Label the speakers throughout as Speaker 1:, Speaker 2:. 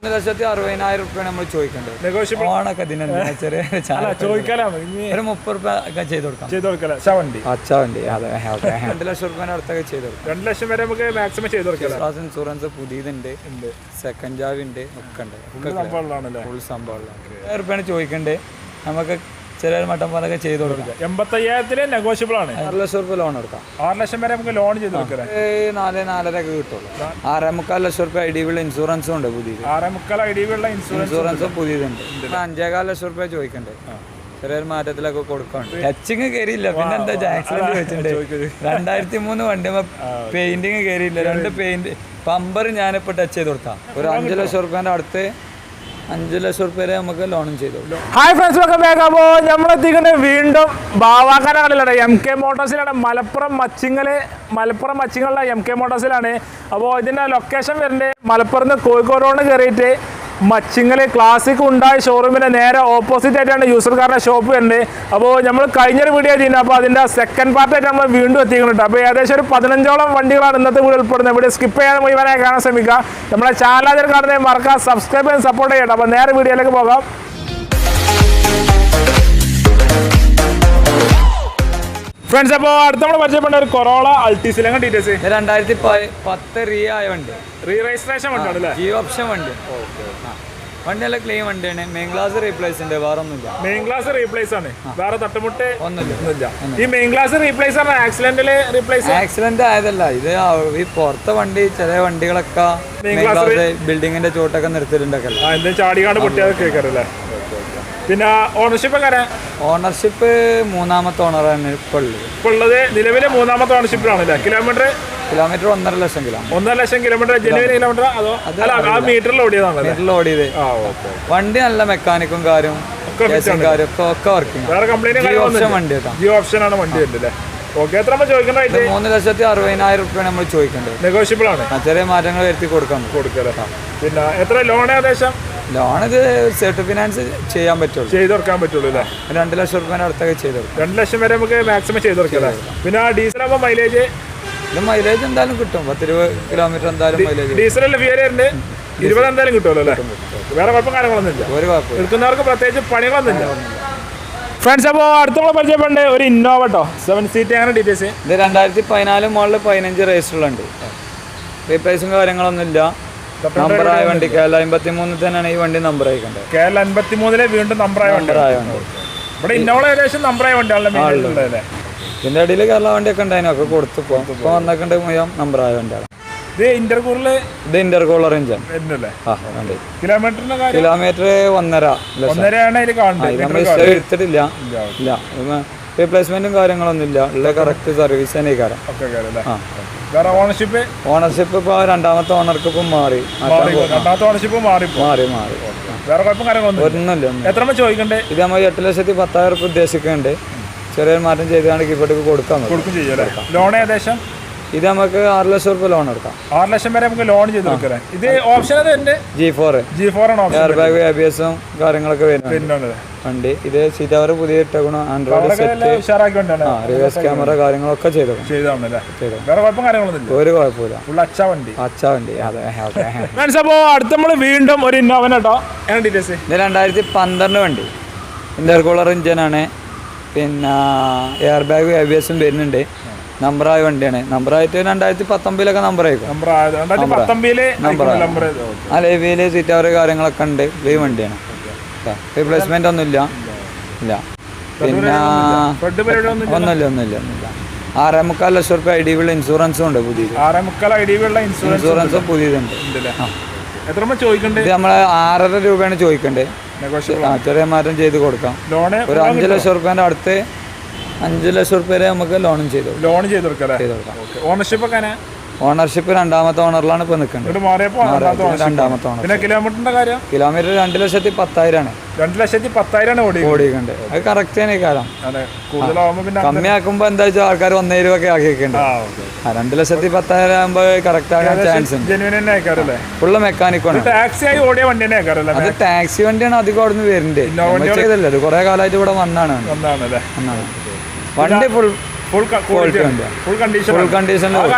Speaker 1: 3,60,000 നമ്മൾ ചോദിക്കേണ്ടത് ഓണൊക്കെ ചെറിയ ഒരു 30 രൂപ ഒക്കെ ചെയ്ത് കൊടുക്കാം. അച്ഛ വണ്ടി അതെ 2 ലക്ഷം രൂപ അടുത്തൊക്കെ ചെയ്ത് കൊടുക്കാം.
Speaker 2: 2 ലക്ഷം വരെ നമുക്ക് മാക്സിമം ചെയ്ത് കൊടുക്കാം.
Speaker 1: ഇൻഷുറൻസ് പുതിയതുണ്ട്, സെക്കൻഡ് ജാവ് ഉണ്ട്, ഒക്കെ ഉണ്ട്. ഫുൾ സംഭവമാണ്. രൂപയാണ് ചോദിക്കണ്ടേ. നമുക്ക് ചെറിയ മട്ടം പോലൊക്കെ ചെയ്ത് കൊടുക്കാം.
Speaker 2: 85,000 നെഗോഷ്യബിൾ ആണ്.
Speaker 1: 6 ലക്ഷം രൂപ ലോൺ എടുക്കാം.
Speaker 2: 6 ലക്ഷം വരെ നമുക്ക് ലോൺ ചെയ്ത് കൊടുക്കാം.
Speaker 1: 4-4.5 കിട്ടുള്ളൂ. 6.25 ലക്ഷം രൂപ ഐഡിയുള്ള ഇൻഷുറൻസും ഉണ്ട് പുതിയത്.
Speaker 2: 6.25 ഐഡിയുള്ള
Speaker 1: ഇൻഷുറൻസും പുതിയതുണ്ട്. 5.25 ലക്ഷം രൂപ ചോദിക്കണ്ടേ. ചെറിയൊരു മാറ്റത്തിലൊക്കെ കൊടുക്കാണ്ട്. ടച്ചിങ് കയറിയില്ല. പിന്നെ എന്താ ആക്സിഡന്റ് ചോദിച്ചിട്ടുണ്ട്. 2003 വണ്ടി പെയിന്റിങ് കയറിയില്ല. 2 പെയിന്റ് പമ്പർ ഞാനിപ്പോ ടച്ച് ചെയ്ത് കൊടുക്കാം. ഒരു 5 ലക്ഷം റുപ്യന്റെ അടുത്ത് 5 ലക്ഷം റുപ്യ വരെ നമുക്ക് ലോണും ചെയ്തു.
Speaker 2: Hi friends, welcome back. അപ്പോൾ നമ്മളെത്തിക്കുന്നത് വീണ്ടും ബാവാക്കാരകളിലാണ്, MK മോട്ടോഴ്സിലാണ്. മലപ്പുറം മച്ചിങ്ങളിലെ MK മോട്ടോഴ്സിലാണ്. അപ്പോൾ ഇതിൻ്റെ ലൊക്കേഷൻ വരുന്നത് മലപ്പുറത്ത് നിന്ന് കോഴിക്കോട് റോഡ് കയറിയിട്ട് മച്ചിങ്ങൽ ക്ലാസിക് ഉണ്ടായ ഷോറൂമിൻ്റെ നേരെ ഓപ്പോസിറ്റ് ആയിട്ടാണ് യൂസർ കാറിൻ്റെ ഷോപ്പ് വരുന്നത്. അപ്പോൾ നമ്മൾ കഴിഞ്ഞൊരു വീഡിയോ ചെയ്യുന്നത്. അപ്പോൾ അതിൻ്റെ സെക്കൻഡ് പാർട്ടായിട്ട് നമ്മൾ വീണ്ടും എത്തിക്കുന്നുണ്ട്. അപ്പോൾ ഏകദേശം ഒരു 15ഓളം വണ്ടികളാണ് ഇന്നത്തെ വീഡിയോ ഉൾപ്പെടുന്നത്. ഇവിടെ സ്കിപ്പ് ചെയ്യാതെ മുഴുവനായി കാണാൻ ശ്രമിക്കുക. നമ്മുടെ ചാനൽ അതിൽ കാണുന്നത് മറക്കുക, സബ്സ്ക്രൈബ് ചെയ്യാൻ സപ്പോർട്ട് ചെയ്യണം. അപ്പോൾ നേരെ വീഡിയോയിലേക്ക് പോകാം. ഫ്രണ്ട്സ്, അപ്പോൾ അടുത്ത നമ്മൾ പരിചയപ്പെട്ട ഒരു കൊറോള അൾട്ടീസിൽ ഡീറ്റെയിൽസ്.
Speaker 1: 2010 റീ ആയ വണ്ടി,
Speaker 2: റീ രജിസ്ട്രേഷൻ വണ്ടിയാണ്,
Speaker 1: ജി ഓപ്ഷൻ വണ്ടി. വണ്ടി നല്ല ക്ലീൻ വണ്ടിയാണ്. മെയിൻ ഗ്ലാസ് റീപ്ലേസ് ഉണ്ട്, വേറെ ഒന്നുമില്ല.
Speaker 2: മെയിൻ ഗ്ലാസ് റീപ്ലേസ് ആണ്, വേറെ തട്ടുമുട്ട് ഒന്നുമില്ല. ഈ മെയിൻ ഗ്ലാസ് റീപ്ലേസ് ആണ് ആക്സിഡന്റില് റീപ്ലേസ്.
Speaker 1: ആക്സിഡന്റ് ആയതല്ല ഇത്. ഈ പുറത്തെ വണ്ടി ചില വണ്ടികളൊക്കെ ബിൽഡിങ്ങിന്റെ ചോട്ടൊക്കെ നിർത്തിയിട്ടുണ്ടൊക്കെ
Speaker 2: ചാടികാണ്ട് പൊട്ടിയതൊക്കെ കേൾക്കാറല്ലേ. പിന്നെ ഓണർഷിപ്പ് 3ാമത്തെ ഓണറാണ് ഇപ്പോൾ ഉള്ളത്. നിലവിലെ 3ാമത്തെ ഓണർഷിപ്പിലാണല്ലേ. കിലോമീറ്റർ
Speaker 1: 1.5 ലക്ഷം കിലോമീറ്റർ.
Speaker 2: 1.5 ലക്ഷം കിലോമീറ്റർ ജനുവരി കിലോമീറ്റർ. അതോ മീറ്ററിൽ
Speaker 1: ഓടിയത്. വണ്ടി നല്ല മെക്കാനിക്കും കാര്യവും ഒക്കെ വർക്കിംഗ്.
Speaker 2: വേറെ കംപ്ലൈന്റ്
Speaker 1: വണ്ടി
Speaker 2: ജിയോ ഓപ്ഷൻ ആണ് വണ്ടി വരുന്നത്. ഓക്കെ, എത്ര നമ്മൾ ചോദിക്കുന്നത്?
Speaker 1: 3,60,000 രൂപ നമ്മൾ ചോദിക്കേണ്ടത്.
Speaker 2: നെഗോഷ്യബിൾ ആണ്.
Speaker 1: ചെറിയ മാറ്റങ്ങൾ വരുത്തി കൊടുക്കാം.
Speaker 2: പിന്നെ എത്ര ലോൺ ഏകദേശം?
Speaker 1: ലോൺ ഇത് സെർട്ട് ഫിനാൻസ് ചെയ്യാൻ പറ്റുള്ളൂ,
Speaker 2: ചെയ്ത് കൊടുക്കാൻ പറ്റുള്ളൂ അല്ലേ.
Speaker 1: 2 ലക്ഷം രൂപ അടുത്തൊക്കെ ചെയ്ത് കൊടുക്കും.
Speaker 2: 2 ലക്ഷം വരെ നമുക്ക് മാക്സിമം ചെയ്ത് കൊടുക്കാം. പിന്നെ ഡീസൽ ആകുമ്പോൾ മൈലേജ്
Speaker 1: എന്തായാലും കിട്ടും. 10-20 കിലോമീറ്റർ എന്തായാലും മൈലേജ്.
Speaker 2: ഡീസലല്ലേ വിയറുണ്ട്, 20 എന്തായാലും കിട്ടുമല്ലോ അല്ലേ. വേറെ കുഴപ്പം കാര്യങ്ങളൊന്നും ഇല്ല.
Speaker 1: ഒരു കുഴപ്പം
Speaker 2: എടുക്കുന്നവർക്ക് പ്രത്യേകിച്ച് പണികളൊന്നും ഇല്ല. ഫ്രണ്ട്സ്, അപ്പോൾ അടുത്തുള്ള പരിചയപ്പെടേണ്ട ഒരു ഇന്നോവ കേട്ടോ, 7 സീറ്റ്. അങ്ങനെ ഡീറ്റെയിൽസ്.
Speaker 1: ഇത് 2014 മോഡൽ 15 രജിസ്റ്ററിലുണ്ട്. റീപ്ലേസും കാര്യങ്ങളൊന്നും ഇല്ല. നമ്പറായ വണ്ടി KL 53 തന്നെയാണ് ഈ വണ്ടി നമ്പർ അയക്കേണ്ടത്.
Speaker 2: KL 53 വീണ്ടും നമ്പറായ വണ്ടി. ഇവിടെ ഇന്നോവ ഏകദേശം നമ്പറായ വണ്ടിയാണല്ലോ.
Speaker 1: ഇതിന്റെ ഇടയിൽ കേരള വണ്ടിയൊക്കെ ഉണ്ടായിരുന്നു, ഒക്കെ കൊടുത്തു. ഇപ്പൊ വന്നേക്കണ്ട് മുഴുവൻ നമ്പറായ വണ്ടിയാണ്. ഇത് ഇന്റർകൂളർ എഞ്ചിൻ. കിലോമീറ്റർ 1.5 നമ്മൾ എടുത്തിട്ടില്ല. ഇല്ല, റീപ്ലേസ്മെന്റും കാര്യങ്ങളൊന്നും ഇല്ല. ഉള്ള കറക്റ്റ് സർവീസ് തന്നെ കാരണം. ഓണർഷിപ്പ് ഇപ്പൊ 2ാമത്തെ ഓണർക്ക് ഇപ്പം മാറി.
Speaker 2: ചോദിക്കണ്ടേ.
Speaker 1: ഇത് നമ്മൾ 8,10,000 രൂപ ഉദ്ദേശിക്കുന്നുണ്ട്. ചെറിയൊരു മാറ്റം ചെയ്താണ് ഇപ്പോഴേക്ക് കൊടുക്കാം.
Speaker 2: ലോൺ ഏകദേശം
Speaker 1: ഇത് നമുക്ക് 6 ലക്ഷം രൂപ ലോൺ എടുക്കാം.
Speaker 2: 6 ലക്ഷം വരെ നമുക്ക് ലോൺ ചെയ്ത് കൊടുക്കാം. ഇത് ഓപ്ഷൻ G4 ആണ്.
Speaker 1: എയർ ബാഗ്, ABS കാര്യങ്ങളൊക്കെ വരുന്നുണ്ട് വണ്ടി. ഇത് സീറ്റ് കവർ പുതിയ ഇട്ടേക്കണം. ആൻഡ്രോയിഡ് സെറ്റ്, റിവേഴ്സ് ക്യാമറ കാര്യങ്ങളൊക്കെ ചെയ്തു. ഒരു കുഴപ്പമില്ല. അച്ഛ വണ്ടി അതെ.
Speaker 2: അപ്പോൾ അടുത്ത നമ്മൾ വീണ്ടും ഒരു ഇന്നോവ കേട്ടോ.
Speaker 1: ഇത് 2012 വണ്ടി, ഇന്റർകൂളർ എഞ്ചിനാണ്. പിന്നെ എയർ ബാഗ്, ABS വരുന്നുണ്ട്. നമ്പറായ വണ്ടിയാണ്. നമ്പറായിട്ട് 2019 നമ്പർ ആയിരിക്കും. ലൈവില് സീറ്റ് കവർ കാര്യങ്ങളൊക്കെ ഉണ്ട്. ലൈവ് വണ്ടിയാണ്. റീപ്ലേസ്മെന്റ് ഒന്നുമില്ല. പിന്നെ ഒന്നുമില്ല. 6.25 ലക്ഷം രൂപ ഐഡിയുള്ള ഇൻഷുറൻസും ഉണ്ട് പുതിയത്.
Speaker 2: 6.25
Speaker 1: ഇൻഷുറൻസും പുതിയതുണ്ട്.
Speaker 2: ഇത്
Speaker 1: നമ്മള് 6.5 രൂപയാണ് ചോദിക്കേണ്ടത്. ചെറിയ മാറ്റം ചെയ്ത് കൊടുക്കാം. ഒരു 5 ലക്ഷം രൂപേന്റെ അടുത്ത് 5 ലക്ഷം രൂപ വരെ നമുക്ക് ലോൺ ചെയ്ത് കൊടുക്കാം. ഓണർഷിപ്പ് 2ാമത്തെ ഓണറിലാണ് ഇപ്പൊ നിൽക്കുന്നത്. 2ാമത്തെ ഓണർ. കിലോമീറ്റർ 2,10,000 ആണ്.
Speaker 2: 2,10,000
Speaker 1: ഓടിക്കുന്നുണ്ട്. അത് കറക്റ്റ് തന്നെ കാലം. കമ്മിയാക്കുമ്പോ എന്താ വെച്ചാൽ ആൾക്കാർ 1,000 രൂപ ഒക്കെ ആക്കിയിട്ടുണ്ട്. 2,10,000 ആകുമ്പോ കറക്റ്റ് ആകാൻ ചാൻസ് ഉണ്ട്. ഫുള്ള് മെക്കാനിക്കാണ്. അത് ടാക്സി വണ്ടിയാണ് അധികം അവിടെ നിന്ന് വരുന്നുണ്ട്. കുറെ കാലമായിട്ട് ഇവിടെ വന്നാണ്. വണ്ടി
Speaker 2: ഫുൾ
Speaker 1: ക്വാളിറ്റി വണ്ടിയാണ്.
Speaker 2: Full condition
Speaker 1: full condition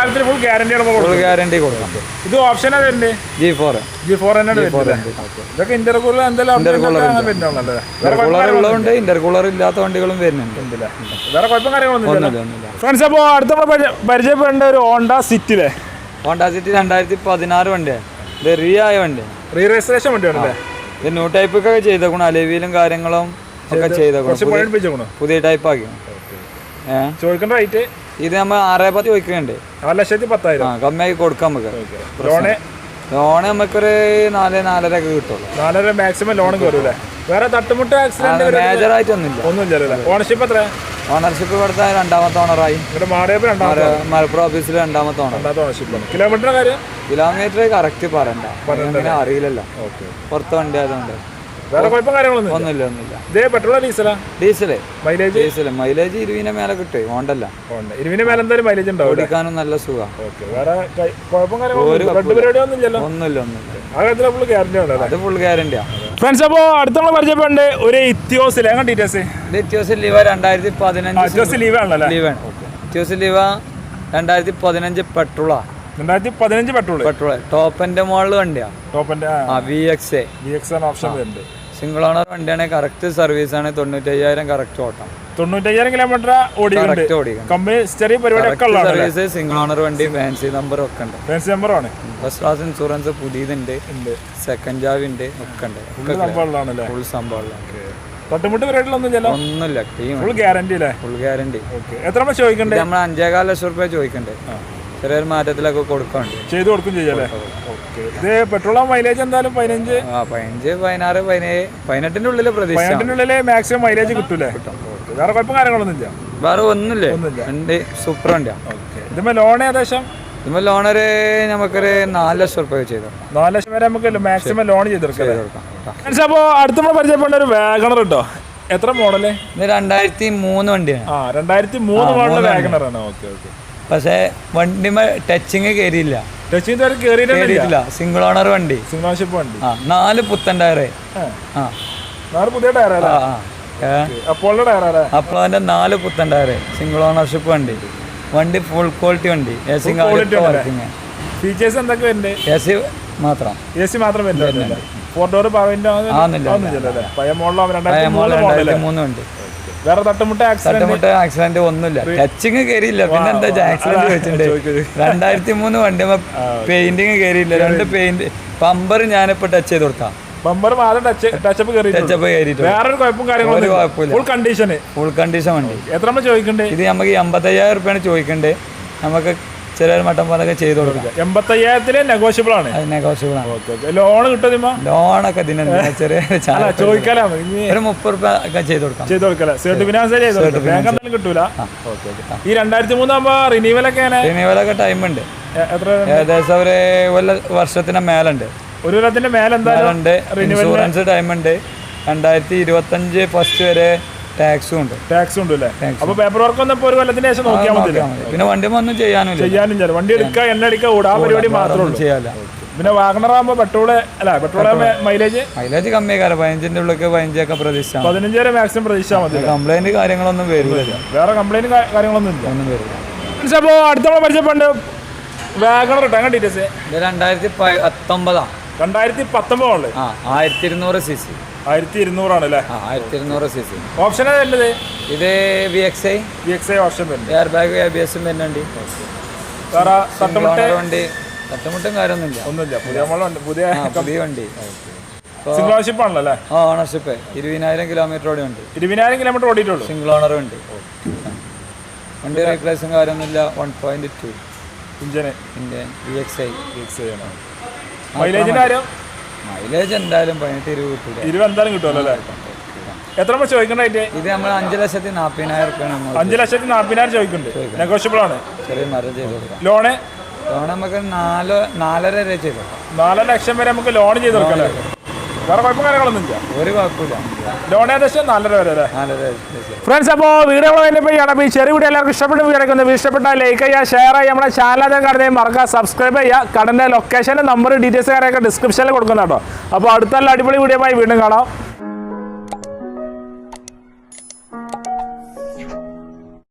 Speaker 2: full
Speaker 1: guarantee കൊടുക്കാം.
Speaker 2: ഇത് ഓപ്ഷൻ
Speaker 1: G4
Speaker 2: ഇതൊക്കെ ഇന്റർകൂളർ
Speaker 1: ഉള്ളതുകൊണ്ട് ഇന്റർകൂളർ ഇല്ലാത്ത വണ്ടികളും വരുന്നുണ്ട്.
Speaker 2: വേറെ കുഴപ്പം കാര്യങ്ങളൊന്നും. ഫ്രണ്ട്സ്, അപ്പോൾ അടുത്ത പരിചയപ്പെടേണ്ട ഒരു ഹോണ്ട സിറ്റിയിലെ
Speaker 1: ഹോണ്ട സിറ്റി 2016 വണ്ടിയാണ്. ഇത് ആയ വണ്ടിയാണ്,
Speaker 2: റീ രജിസ്ട്രേഷൻ വണ്ടിയാണല്ലേ.
Speaker 1: ഇത് ന്യൂ ടൈപ്പ് ഒക്കെ ചെയ്തേക്കണം, അലവിയിലും കാര്യങ്ങളും ഒക്കെ ചെയ്തേക്കണം, പുതിയ ടൈപ്പ് ആക്കി.
Speaker 2: ചോദിക്കേണ്ട റേറ്റ്
Speaker 1: ഇത് നമ്മൾ 6,10 ചോദിക്കുന്നുണ്ട്.
Speaker 2: 4,10,000
Speaker 1: കമ്മിയാക്കി കൊടുക്കാം നമുക്ക്. ലോണ് നമുക്കൊരു 4-4.5 ഒക്കെ കിട്ടുള്ളൂ.
Speaker 2: 4.5 മാക്സിമം ലോൺ കയറൂലേ. വേറെ തട്ടുമുട്ട
Speaker 1: മേജർ ആയിട്ടൊന്നുമില്ല.
Speaker 2: ഒന്നുമില്ല. ഓണർഷിപ്പ് എത്ര?
Speaker 1: ഓണർഷിപ്പ് ഇവിടുത്തെ 2ാമത്തെ ഓണറായി. മലപ്പുറം ഓഫീസിൽ 2ാമത്തെ
Speaker 2: ഓണർഷിപ്പ്. കിലോമീറ്ററിന്റെ കാര്യം
Speaker 1: കിലോമീറ്റർ കറക്റ്റ് പറയണ്ട, അങ്ങനെ അറിയില്ലല്ലോ, പുറത്ത് വണ്ടി ആയതുകൊണ്ട്.
Speaker 2: വേറെ കുഴപ്പം കാര്യങ്ങളൊന്നും
Speaker 1: ഒന്നുമില്ല.
Speaker 2: ഇതേ പെട്രോളോ ഡീസലാ?
Speaker 1: ഡീസല്.
Speaker 2: മൈലേജ്
Speaker 1: 20 മേലെ കിട്ടും. ഹോണ്ടല്ല,
Speaker 2: 20 മേലെ എന്തായാലും മൈലേജ് ഉണ്ടാവും.
Speaker 1: ഓടിക്കാനും നല്ല സുഖം.
Speaker 2: വേറെ കുഴപ്പം കാര്യങ്ങളൊന്നുമില്ല.
Speaker 1: അത് ഫുൾ ഗ്യാരണ്ടിയാ.
Speaker 2: ഫ്രണ്ട്സ്, അപ്പോൾ അടുത്തുള്ള പരിചയപ്പെടേണ്ട ഒരു ഇത്യോസിൽ ഡീറ്റെയിൽസ്.
Speaker 1: ഇത്യോസ് ലീവ 2015
Speaker 2: ലീവാണല്ലേ?
Speaker 1: ലീവാണ്. ഇത്യോസ് ലീവ 2015 പെട്രോളാ.
Speaker 2: 2015 പെട്രോൾ.
Speaker 1: ടോപ്പിന്റെ മോളിൽ വണ്ടിയാ.
Speaker 2: ടോപ്പിന്റെ VX ആണ് ഓപ്ഷൻ വരുന്നത്.
Speaker 1: സിംഗിൾ ഓണർ വണ്ടിയാണ്, കറക്റ്റ് സർവീസ് ആണ്. 95,000 കറക്റ്റ് ഓട്ടം.
Speaker 2: 95,000 കിലോമീറ്റർ ഓടിയിട്ടുണ്ട്. കമ്പനി ചെറിയ പരിപാടിയൊക്കെ ഉള്ള
Speaker 1: സർവീസ്, സിംഗിൾ ഓണർ വണ്ടി, ഫാൻസി നമ്പർ ഒക്കെ ഉണ്ട്.
Speaker 2: ഫാൻസി നമ്പറാണ്.
Speaker 1: ഫസ്റ്റ് ക്ലാസ് ഇൻഷുറൻസ് പുതിയതുണ്ട്, സെക്കൻഡ് ജാവ് ഉണ്ട്, ഒക്കെ ഉണ്ട്. ഫുൾ സംഭവം.
Speaker 2: തട്ടുമുട്ട്
Speaker 1: ഒന്നുമില്ല.
Speaker 2: ഫുൾ ഗ്യാരണ്ടി അല്ലേ?
Speaker 1: Full guarantee.
Speaker 2: എത്ര ചോദിക്കണ്ടേ?
Speaker 1: നമ്മൾ 5.25 ലക്ഷം രൂപ ചോദിക്കണ്ടേ. ചെറിയൊരു മാറ്റത്തിലൊക്കെ കൊടുക്കാണ്ട്
Speaker 2: ചെയ്ത് കൊടുക്കും ചെയ്യാല്ലേ. ഇത് പെട്രോൾ മൈലേജ് എന്തായാലും 15,
Speaker 1: 16, 18 ഉള്ളിൽ പ്രതീക്ഷ.
Speaker 2: 18 ഉള്ളിൽ മാക്സിമം മൈലേജ് കിട്ടൂലേ? വേറെ കുഴപ്പം കാര്യങ്ങളൊന്നും ഇല്ല.
Speaker 1: വേറെ ഒന്നുമില്ല. വണ്ടി സൂപ്പർ വണ്ടിയാണ്.
Speaker 2: ഇതിപ്പോ ലോൺ ഏകദേശം
Speaker 1: ലോണൊരു നമുക്കൊരു 4 ലക്ഷം രൂപ ചെയ്തു.
Speaker 2: 4 ലക്ഷം വരെ നമുക്ക് മാക്സിമം ലോൺ ചെയ്തെടുക്കാം. അപ്പോ അടുത്ത പരിചയപ്പെട്ട ഒരു വാഗണർ കേട്ടോ. എത്ര മോഡല്?
Speaker 1: 2003 വണ്ടിയാണ്.
Speaker 2: 2003 മോഡൽ വാഗണർ ആണ്.
Speaker 1: പക്ഷേ വണ്ടി ടച്ചിങ് കയറിയില്ല. സിംഗിൾ ഓണർ വണ്ടി, 4 പുത്തൻ ടയറ്.
Speaker 2: പുതിയ ടയർ
Speaker 1: അപ്പോളന്റെ 4 പുത്തൻ ടയറ്, സിംഗിൾ ഓണർഷിപ്പ് വണ്ടി. വണ്ടി ഫുൾ ക്വാളിറ്റി വണ്ടി.
Speaker 2: ഫീച്ചേഴ്സ് എന്തൊക്കെ വരുന്നുണ്ട്?
Speaker 1: AC മാത്രം
Speaker 2: വരുന്നുണ്ട്. 4 ഡോർ പവർ പഴയ മോഡൽ
Speaker 1: 2003 വണ്ടി.
Speaker 2: വേറെ തട്ടുമുട്ട
Speaker 1: ആക്സിഡന്റ് ഒന്നുമില്ല. ടച്ചിങ് കയറിയില്ല. പിന്നെ എന്താ ആക്സിഡന്റ് വെച്ചിട്ടുണ്ട്. 2003 വണ്ടി പെയിന്റിങ് കയറിയില്ല. 2 പെയിന്റ് ബമ്പർ ഞാനിപ്പോ ടച്ച് ചെയ്ത് കൊടുക്കാം.
Speaker 2: ബമ്പർ ടച്ചപ്പ് കയറിയിട്ടുണ്ട്. വേറൊരു കുഴപ്പം കാര്യങ്ങളും ഫുൾ കണ്ടീഷൻ വണ്ടി. എത്ര ചോദിക്കണ്ടേ?
Speaker 1: ഇത് നമുക്ക് 85,000 രൂപയാണ് ചോദിക്കണ്ടേ. നമുക്ക് ചെറിയൊരു മട്ടം പോലൊക്കെ ചെയ്ത് കൊടുക്കാം.
Speaker 2: 85,000 നെഗോഷ്യബിൾ ആണ്. ലോൺ കിട്ടും.
Speaker 1: ലോണൊക്കെ ചെറിയ
Speaker 2: ചോദിക്കാലോ.
Speaker 1: ഒരു 30 രൂപ ഒക്കെ ചെയ്ത് കൊടുക്കാം.
Speaker 2: കിട്ടൂല. ഈ 2003 ആകുമ്പോ
Speaker 1: റിന്യൂവലൊക്കെ ടൈം ഉണ്ട്. ഏകദേശം ഒരു വർഷത്തിന് മേലുണ്ട്.
Speaker 2: ഒരു കൊല്ലത്തിന്റെ മേലെ
Speaker 1: ഇൻഷുറൻസ് ടൈം ഉണ്ട്. 2025 ഫസ്റ്റ് വരെ ടാക്സും ഉണ്ട്.
Speaker 2: അപ്പൊ പേപ്പർ വർക്ക് ഒന്നും ഒരു കൊല്ലത്തിന് ശേഷം നോക്കിയാൽ മതി.
Speaker 1: പിന്നെ വണ്ടി ഒന്നും ചെയ്യാനും
Speaker 2: വണ്ടി എടുക്കുക, എണ്ണ അടിക്കുക, ആ പരിപാടി മാത്രമേ ചെയ്യാല്ല. പിന്നെ വാഗണർ ആകുമ്പോ പെട്രോൾ മൈലേജ്
Speaker 1: കമ്മിയാകാരം. 15 ഉള്ളിൽ 15 ഒക്കെ പ്രതീക്ഷ.
Speaker 2: 15 വരെ മാക്സിമം പ്രതീക്ഷ മതി.
Speaker 1: കംപ്ലൈന്റ് കാര്യങ്ങളൊന്നും വരില്ല.
Speaker 2: വേറെ കംപ്ലൈന്റ് കാര്യങ്ങളൊന്നും ഇല്ല. അപ്പോ അടുത്ത പരിചയപ്പെട്ട് വാഗണർ ഡീറ്റെയിൽസ്.
Speaker 1: 2019
Speaker 2: 2019
Speaker 1: 1200 cc.
Speaker 2: 1200 ആണല്ലേ?
Speaker 1: 1200 cc.
Speaker 2: ഓപ്ഷൻ ഏതല്ലത്?
Speaker 1: ഇത് VXI
Speaker 2: ഓപ്ഷൻ വരുന്നുണ്ട്.
Speaker 1: എയർ ബാഗ് ABS വരുന്നുണ്ട്.
Speaker 2: വേറെ തട്ടുമുട്ട
Speaker 1: തട്ടുമുട്ടും കാര്യമൊന്നുമില്ല. പുതിയ വണ്ടി.
Speaker 2: സിംഗിൾ ഓണർഷിപ്പ് ആണല്ലോ?
Speaker 1: ഓണർഷിപ്പ് 20,000 കിലോമീറ്റർ ഓടിയുണ്ട്.
Speaker 2: 20,000 കിലോമീറ്റർ ഓടിയിട്ടുള്ളൂ.
Speaker 1: സിംഗിൾ ഓണർ വണ്ടി. വണ്ടി റീപ്ലേസും കാര്യമൊന്നുമില്ല. 1.2
Speaker 2: ഇഞ്ചിന്
Speaker 1: VXI
Speaker 2: ആണ്. മൈലേജിന്റെ കാര്യം?
Speaker 1: മൈലേജ് എന്തായാലും 18-20 കിട്ടില്ല.
Speaker 2: 20 എന്തായാലും കിട്ടുമല്ലോ അല്ലേ? എത്ര ചോദിക്കണ്ടേ?
Speaker 1: ഇത് നമ്മൾ 5,40,000 രൂപയാണ്.
Speaker 2: 5,40,000 ചോദിക്കുന്നുണ്ട്. നെഗോഷ്യബിൾ ആണ്.
Speaker 1: ചെറിയ മരം ചെയ്ത് കൊടുക്കാം.
Speaker 2: ലോണ്
Speaker 1: നമുക്ക് 4.5 വരെ ചെയ്ത് കൊടുക്കാം.
Speaker 2: 4 ലക്ഷം വരെ നമുക്ക് ലോൺ ചെയ്ത് കൊടുക്കാം. വേറെ കുഴപ്പം കാര്യങ്ങളൊന്നും ഇല്ല.
Speaker 1: ഒരു കുഴപ്പമില്ല.
Speaker 2: ലോൺ ഏകദേശം 4.5 വരെ അല്ലേ? ഫ്രണ്ട്സ്, അപ്പോൾ വീഡിയോ ഈ ചെറിയ വീഡിയോ എല്ലാവർക്കും ഇഷ്ടപ്പെട്ട വീഡിയോ ഇഷ്ടപ്പെട്ടാൽ ലൈക്ക് ചെയ്യുക, ഷെയർ ചെയ്യുക. നമ്മുടെ ചാനൽ കാണുന്നത് മറക്കുക, സബ്സ്ക്രൈബ് ചെയ്യുക. കടൻ്റെ ലൊക്കേഷൻ്റെ നമ്പർ ഡീറ്റെയിൽസ് കാര്യമൊക്കെ ഡിസ്ക്രിപ്ഷനിൽ കൊടുക്കുന്ന കേട്ടോ. അപ്പോൾ അടുത്തുള്ള അടിപൊളി വീഡിയോ വീണ്ടും കാണാം.